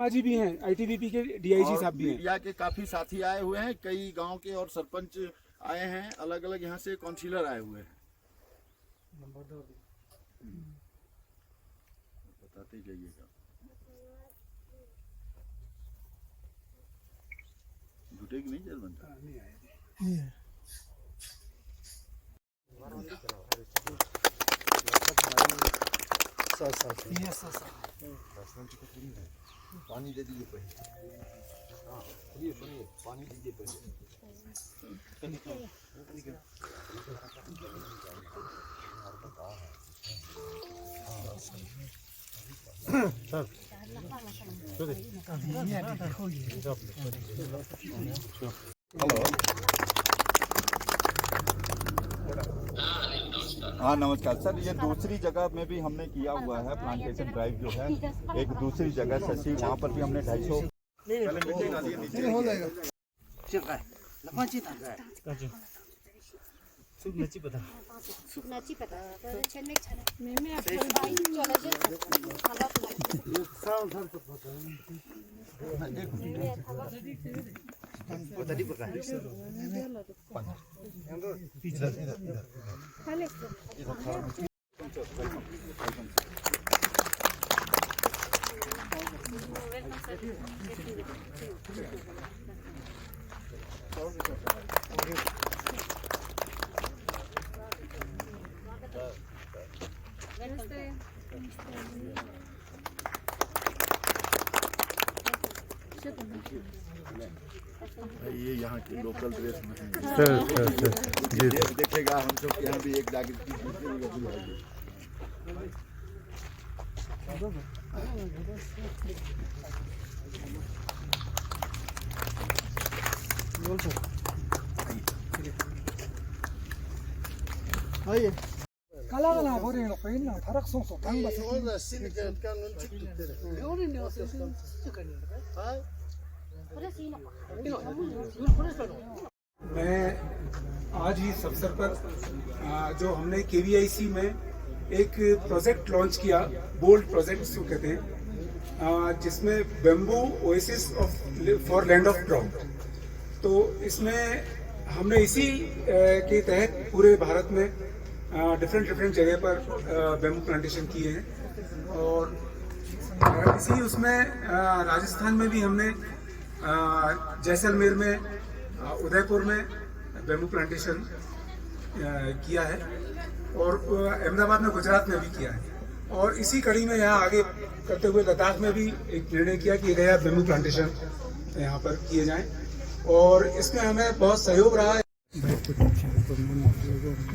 जी भी हैं, आईटीबीपी के डीआईजी साहब भी हैं। मीडिया के काफी साथी आए हुए हैं, कई गांव के और सरपंच आए हैं, अलग अलग यहाँ से काउंसिलर आए हुए हैं। बताते जाइएगा। जुटेगी नहीं जल बनता नहीं आएगी। पानी दे दीजिए पहले। हाँ, सुनिए पानी दीजिए पहले। हेलो। हाँ नमस्कार सर, ये दूसरी जगह में भी हमने किया हुआ है प्लांटेशन ड्राइव जो है, एक दूसरी जगह शशि, वहाँ पर भी हमने 250 हो जाएगा। ये यहाँ के लोकल ड्रेस में जी देखेगा, हम सब यहाँ भी एक जागृति 아예 깔라갈라 버리는 거 있나 다락 송송 당 봤어. मैं आज ही इस अवसर पर जो हमने केवीआईसी में एक प्रोजेक्ट लॉन्च किया, बोल्ड प्रोजेक्ट जो कहते हैं, जिसमें bamboo oasis for land of trout. तो इसमें हमने इसी के तहत पूरे भारत में डिफरेंट जगह पर बेम्बू प्लांटेशन किए हैं। और इसी उसमें राजस्थान में भी हमने जैसलमेर में, उदयपुर में बेम्बू प्लांटेशन किया है, और अहमदाबाद में, गुजरात में भी किया है। और इसी कड़ी में यहाँ आगे करते हुए लद्दाख में भी एक निर्णय किया कि गया बेम्बू प्लांटेशन यहाँ पर किए जाएं, और इसमें हमें बहुत सहयोग रहा है।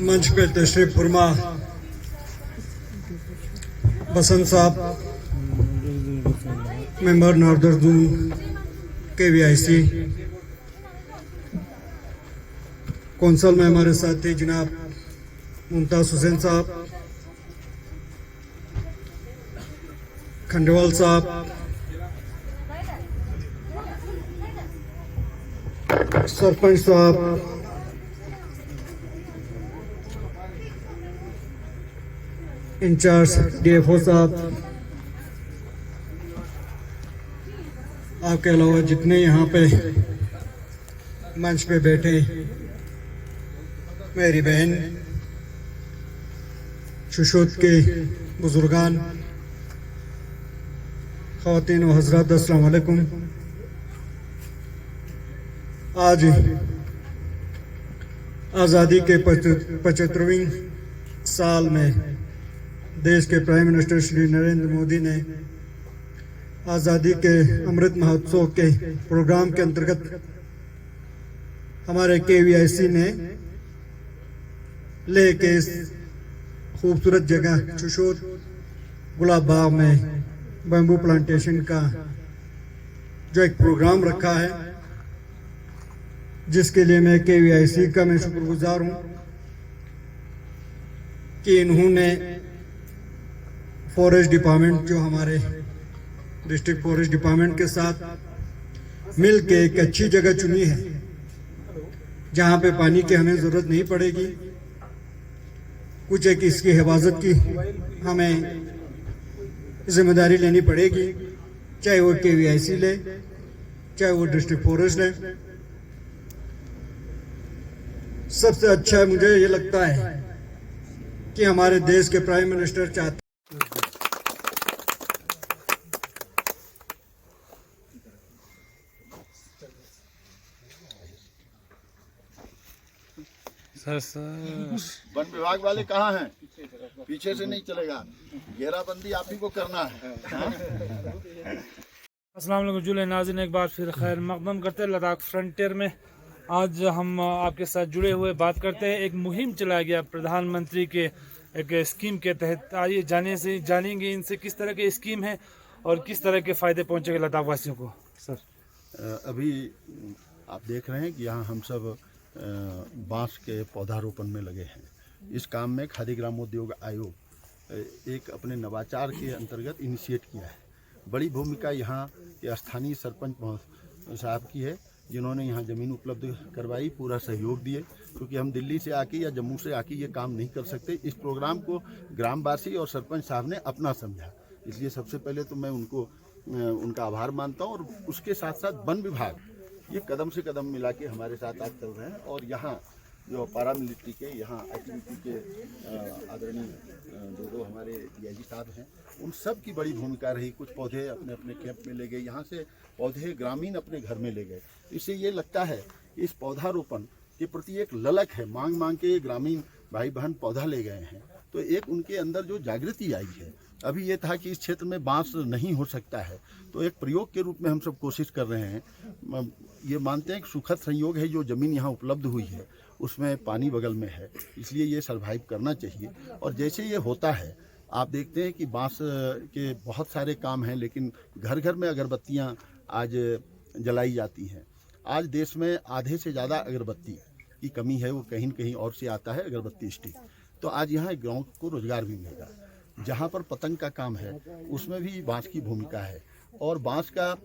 मंच पे तशरीफ फरमा बसंत साहब, member northern zone KVIC, council में हमारे साथ थे जनाब मुमताज हुसैन साहब, खंडेवाल साहब, सरपंच साहब, इंचार्ज डीएफओ साहब, आपके अलावा जितने यहाँ पे मंच पे बैठे मेरी बहन, शुशोत के बुजुर्गान, ख़वातीन व हज़रात, अस्सलाम वालेकुम। आज आज़ादी के 75वीं साल में देश के प्राइम मिनिस्टर श्री नरेंद्र मोदी ने आज़ादी के अमृत महोत्सव के प्रोग्राम के अंतर्गत हमारे केवीआईसी ने लेके इस खूबसूरत जगह शुशोत गुलाब बाग में बैम्बू प्लांटेशन का जो एक प्रोग्राम रखा है, जिसके लिए मैं केवीआईसी का मैं शुक्रगुजार हूँ कि इन्होंने फॉरेस्ट डिपार्टमेंट, जो हमारे डिस्ट्रिक्ट फॉरेस्ट डिपार्टमेंट के साथ मिल के एक अच्छी जगह चुनी है जहाँ पे पानी की हमें ज़रूरत नहीं पड़ेगी। कुछ एक इसकी हिफाजत की हमें जिम्मेदारी लेनी पड़ेगी चाहे वो KVIC ले, चाहे वो डिस्ट्रिक्ट फॉरेस्ट ले। सबसे अच्छा मुझे ये लगता है कि हमारे देश के प्राइम मिनिस्टर चाहते वन विभाग वाले कहाँ हैं? पीछे से नहीं चलेगा, घेराबंदी आप ही को करना है। अस्सलाम वालेकुम जुले नाज़रीन, एक बार फिर खैर मकदम करते हैं लद्दाख फ्रंटियर में। आज हम आपके साथ जुड़े हुए बात करते हैं। एक मुहिम चलाया गया प्रधानमंत्री के एक स्कीम के तहत। आइए जानेंगे इनसे किस तरह की स्कीम है और किस तरह के फ़ायदे पहुँचेंगे लद्दाख वासियों को। सर अभी आप देख रहे हैं कि यहाँ हम सब बांस के पौधारोपण में लगे हैं। इस काम में खादी ग्रामोद्योग आयोग एक अपने नवाचार के अंतर्गत इनिशिएट किया है। बड़ी भूमिका यहाँ के स्थानीय सरपंच साहब की है, जिन्होंने यहाँ ज़मीन उपलब्ध करवाई, पूरा सहयोग दिए, क्योंकि हम दिल्ली से आके या जम्मू से आके ये काम नहीं कर सकते। इस प्रोग्राम को ग्रामवासी और सरपंच साहब ने अपना समझा, इसलिए सबसे पहले तो मैं उनका आभार मानता हूँ। और उसके साथ साथ वन विभाग ये कदम से कदम मिला के हमारे साथ आज चल रहे हैं। और यहाँ जो पैरामिलिट्री के यहाँ एक्टिविटी के आदरणीय दो हमारे DIG साहब हैं, उन सब की बड़ी भूमिका रही। कुछ पौधे अपने अपने कैंप में ले गए, यहाँ से पौधे ग्रामीण अपने घर में ले गए। इससे ये लगता है कि इस पौधारोपण के प्रति एक ललक है। मांग मांग के ग्रामीण भाई बहन पौधा ले गए हैं, तो एक उनके अंदर जो जागृति आई है। अभी ये था कि इस क्षेत्र में बांस नहीं हो सकता है, तो एक प्रयोग के रूप में हम सब कोशिश कर रहे हैं। ये मानते हैं कि सुखद संयोग है, जो ज़मीन यहाँ उपलब्ध हुई है उसमें पानी बगल में है, इसलिए ये सर्वाइव करना चाहिए। और जैसे ये होता है, आप देखते हैं कि बांस के बहुत सारे काम हैं, लेकिन घर घर में अगरबत्तियाँ आज जलाई जाती हैं। आज देश में आधे से ज़्यादा अगरबत्ती की कमी है, वो कहीं न कहीं और से आता है अगरबत्ती स्टिक। तो आज यहाँ गाँव को रोजगार भी मिलेगा। जहाँ पर पतंग का काम है उसमें भी बांस की भूमिका है, और बांस का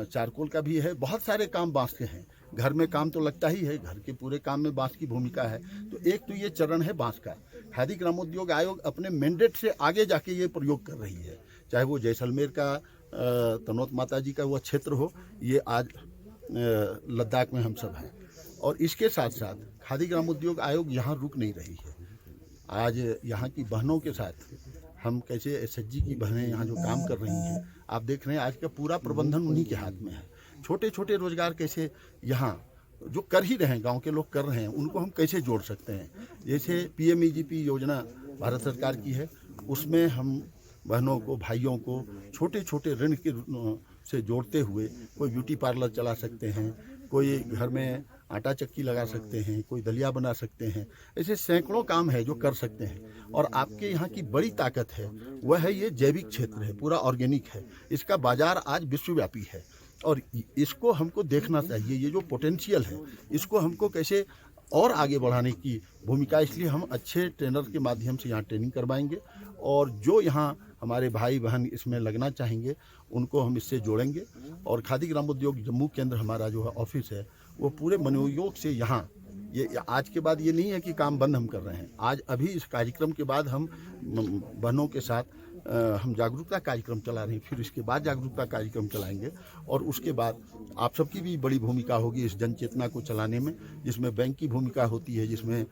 चारकोल का भी है। बहुत सारे काम बांस के हैं। घर में काम तो लगता ही है, घर के पूरे काम में बांस की भूमिका है। तो एक तो ये चरण है बांस का। खादी ग्रामोद्योग आयोग अपने मैंडेट से आगे जाके ये प्रयोग कर रही है, चाहे वो जैसलमेर का तनोत माता जी का वो क्षेत्र हो, ये आज लद्दाख में हम सब हैं। और इसके साथ साथ खादी ग्रामोद्योग आयोग यहाँ रुक नहीं रही है। आज यहाँ की बहनों के साथ हम कैसे SHG की बहनें यहाँ जो काम कर रही हैं, आप देख रहे हैं आज का पूरा प्रबंधन उन्हीं के हाथ में है। छोटे छोटे रोजगार कैसे यहाँ जो कर ही रहे हैं, गांव के लोग कर रहे हैं, उनको हम कैसे जोड़ सकते हैं। जैसे PMEGP योजना भारत सरकार की है, उसमें हम बहनों को, भाइयों को छोटे छोटे ऋण के से जोड़ते हुए कोई ब्यूटी पार्लर चला सकते हैं, कोई घर में आटा चक्की लगा सकते हैं, कोई दलिया बना सकते हैं। ऐसे सैकड़ों काम है जो कर सकते हैं। और आपके यहाँ की बड़ी ताकत है वह है ये जैविक क्षेत्र है, पूरा ऑर्गेनिक है। इसका बाजार आज विश्वव्यापी है और इसको हमको देखना चाहिए। ये जो पोटेंशियल है इसको हमको कैसे और आगे बढ़ाने की भूमिका, इसलिए हम अच्छे ट्रेनर के माध्यम से यहाँ ट्रेनिंग करवाएंगे और जो यहाँ हमारे भाई बहन इसमें लगना चाहेंगे उनको हम इससे जोड़ेंगे। और खादी ग्रामोद्योग जम्मू केंद्र हमारा जो है ऑफिस है, वो पूरे मनोयोग से यहाँ ये आज के बाद ये नहीं है कि काम बंद हम कर रहे हैं। आज अभी इस कार्यक्रम के बाद हम बहनों के साथ हम जागरूकता कार्यक्रम चला रहे हैं, फिर इसके बाद जागरूकता कार्यक्रम चलाएंगे। और उसके बाद आप सबकी भी बड़ी भूमिका होगी इस जन चेतना को चलाने में, जिसमें बैंक की भूमिका होती है, जिसमें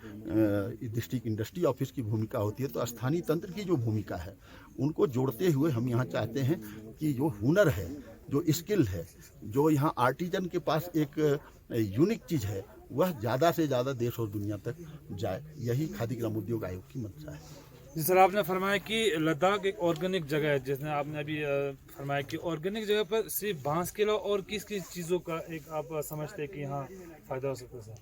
डिस्ट्रिक्ट इंडस्ट्री ऑफिस की भूमिका होती है। तो स्थानीय तंत्र की जो भूमिका है उनको जोड़ते हुए हम यहाँ चाहते हैं कि जो हुनर है, जो स्किल है, जो यहाँ आर्टिजन के पास एक यूनिक चीज़ है, वह ज़्यादा से ज़्यादा देश और दुनिया तक जाए। यही खादी ग्रामोद्योग आयोग की मंशा है। जी सर, आपने फरमाया कि लद्दाख एक ऑर्गेनिक जगह है, जिसने आपने अभी फरमाया कि ऑर्गेनिक जगह पर सिर्फ बांस के अलावा और किस किस चीज़ों का एक आप समझते हैं कि यहाँ फ़ायदा हो सकता है सर?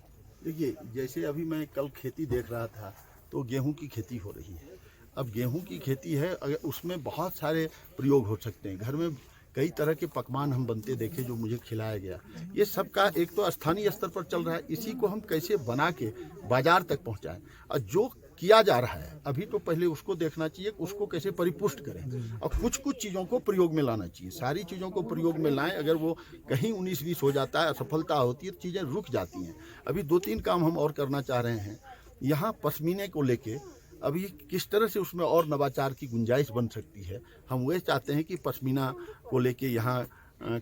देखिए, जैसे अभी मैं कल खेती देख रहा था तो गेहूं की खेती हो रही है। अब गेहूं की खेती है, अगर उसमें बहुत सारे प्रयोग हो सकते हैं। घर में कई तरह के पकवान हम बनते देखे जो मुझे खिलाया गया। ये सब का एक तो स्थानीय स्तर पर चल रहा है, इसी को हम कैसे बना के बाजार तक पहुंचाएं। और जो किया जा रहा है अभी, तो पहले उसको देखना चाहिए, उसको कैसे परिपुष्ट करें। और कुछ कुछ चीज़ों को प्रयोग में लाना चाहिए। सारी चीज़ों को प्रयोग में लाएं। अगर वो कहीं 19-20 हो जाता है, असफलता होती है, तो चीज़ें रुक जाती हैं। अभी 2-3 काम हम और करना चाह रहे हैं। यहाँ पश्मीने को लेके अभी किस तरह से उसमें और नवाचार की गुंजाइश बन सकती है, हम वह चाहते हैं कि पश्मीना को लेके यहाँ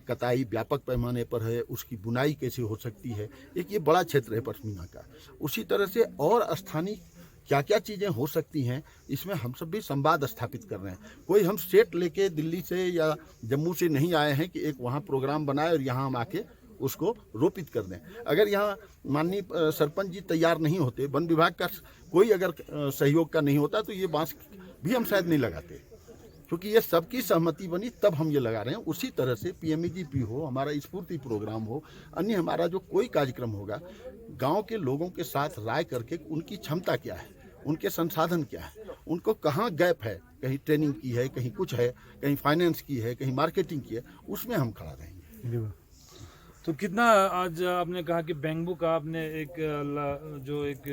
कताई व्यापक पैमाने पर है, उसकी बुनाई कैसे हो सकती है, एक ये बड़ा क्षेत्र है पश्मीना का। उसी तरह से और स्थानीय क्या क्या चीज़ें हो सकती हैं, इसमें हम सब भी संवाद स्थापित कर रहे हैं। कोई हम सेट लेके दिल्ली से या जम्मू से नहीं आए हैं कि एक वहाँ प्रोग्राम बनाए और यहाँ हम आके उसको रोपित कर दें। अगर यहाँ माननीय सरपंच जी तैयार नहीं होते, वन विभाग का कोई अगर सहयोग का नहीं होता, तो ये बांस भी हम शायद नहीं लगाते, क्योंकि ये सबकी सहमति बनी तब हम ये लगा रहे हैं। उसी तरह से PMEGP हो, हमारा स्फूर्ति प्रोग्राम हो, अन्य हमारा जो कोई कार्यक्रम होगा, गांव के लोगों के साथ राय करके उनकी क्षमता क्या है, उनके संसाधन क्या है, उनको कहाँ गैप है, कहीं ट्रेनिंग की है, कहीं कुछ है, कहीं फाइनेंस की है, कहीं मार्केटिंग की है, उसमें हम खड़ा रहेंगे। तो कितना आज आपने कहा कि बैंबू का आपने एक जो एक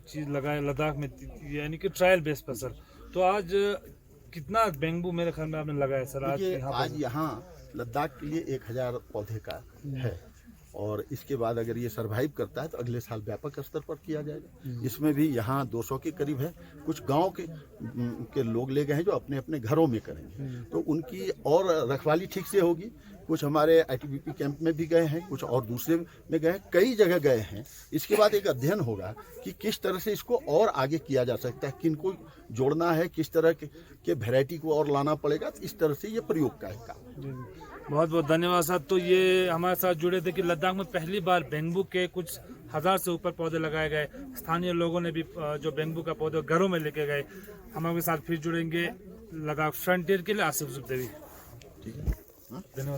चीज़ लगाया लद्दाख में, यानी कि ट्रायल बेस पर सर, तो आज कितना बैंबू मेरे ख्याल में आपने लगाया सर? आज यहाँ लद्दाख के लिए 1000 पौधे का है, और इसके बाद अगर ये सरवाइव करता है तो अगले साल व्यापक स्तर पर किया जाएगा। इसमें भी यहाँ 200 के करीब है। कुछ गांव के लोग ले गए हैं जो अपने अपने घरों में करेंगे, तो उनकी और रखवाली ठीक से होगी। कुछ हमारे ITBP कैंप में भी गए हैं, कुछ और दूसरे में गए हैं, कई जगह गए हैं। इसके बाद एक अध्ययन होगा कि किस तरह से इसको और आगे किया जा सकता है, किनको जोड़ना है, किस तरह के वैरायटी को और लाना पड़ेगा। तो इस तरह से ये प्रयोग का है। बहुत बहुत धन्यवाद साहब। तो ये हमारे साथ जुड़े थे कि लद्दाख में पहली बार बैंबू के कुछ 1000 से ऊपर पौधे लगाए गए। स्थानीय लोगों ने भी जो बैंबू का पौधे घरों में लेके गए। हमारे साथ फिर जुड़ेंगे लद्दाख फ्रंटियर के लिए आसिफ जुबदेवी। ठीक है, धन्यवाद।